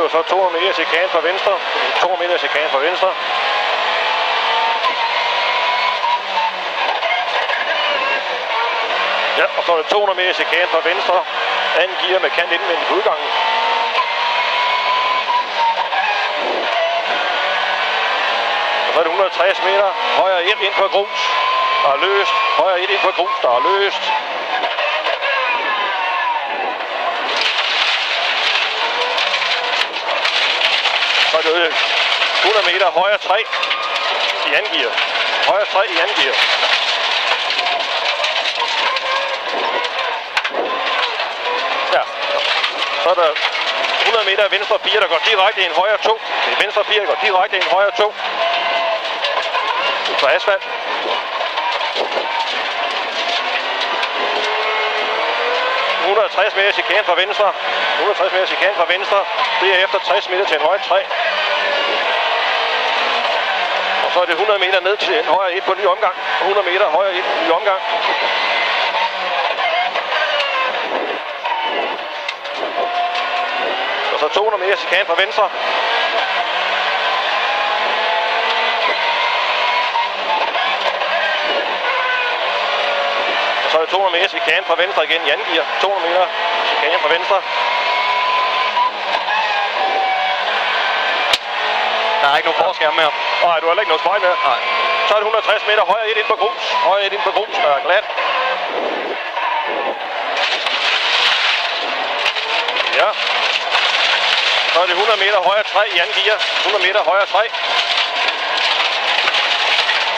var så 200 meter chikane fra venstre. 200 meter chikane fra venstre. Ja, og så er det 200 meter chikane fra venstre. Anden gear med kant indvendigt på udgangen. Og så er det 160 meter. Højre 1 ind på grus. Der er løst. Højre 1 ind på grus. Der er løst. Så er det 100 meter. Højre 3 i anden gear. Højre 3 i anden gear. Ja. Så er der 100 meter venstre 4, der går direkte i en højre 2. Det er venstre 4, der går direkte i en højre 2. Ud på asfalt. – 160 meter chikane fra venstre. 160 meter chikane fra venstre. Det er efter 60 meter til en højre 3. Og så er det 100 meter ned til en højre 1 på en ny omgang. 100 meter højre 1 på en ny omgang. Og så 200 meter chikane fra venstre. Og så er det 200 meter chikane fra venstre igen i anden gear. 200 meter chikane fra venstre. Der er ikke nogen forskærm mere. Nej, du har heller ikke noget spejl mere. Nej. Så er det 160 meter højre 1 ind på grus. Højre 1 ind på grus, der er glat. Ja. Så er det 100 meter højre 3 i anden gear. 100 meter højre 3.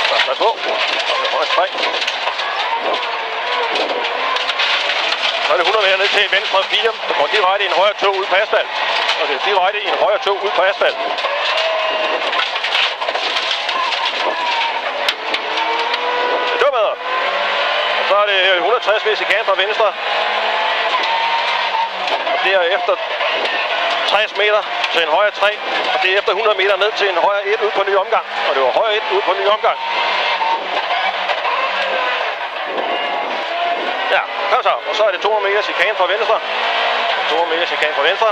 Så pas på. Højre 3. Så er det 100 meter ned til venstre 4. Der går direkte i en højre 2 ud på asfalt. Og det er direkte i en højre 2 ud på asfalt. Det var bedre. Og så er det 160 meter chikane fra venstre. Og det er efter 60 meter til en højre 3. Og det er efter 100 meter ned til en højre 1 ud på en ny omgang. Og det var højre 1 ud på en ny omgang. Ja, kom så. Og så er det 200 meter chikane fra venstre. 200 meter chikane fra venstre.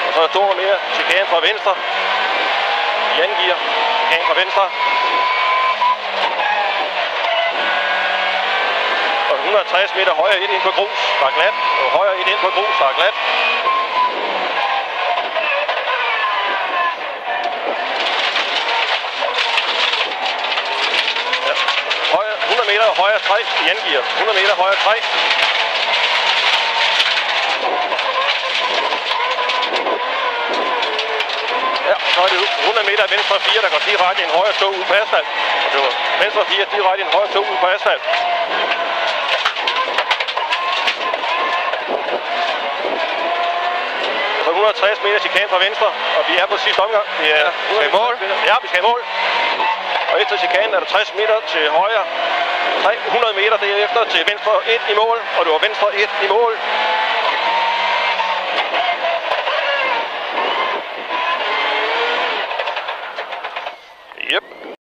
Og så er det 200 meter chikane fra venstre. I anden gear. Chikane fra venstre. Og 160 meter højre 1 ind på grus, der er glat. Og højre 1 ind på grus, der er glat. Ja. 100 meter højre 3 i anden gear. 100 meter højre 3. Ja, så er det 100 meter venstre 4, der går direkte i en højre 2 ud på asfalt. Og det var venstre 4 direkte i en højre 2 ud på asfalt. Så 160 meter chikane fra venstre, og vi er på sidste omgang. Vi er skal i mål? Ja, vi skal i mål. Og efter chikanen er der 60 meter til højre. 300 meter derefter til venstre 1 i mål, og det var venstre 1 i mål.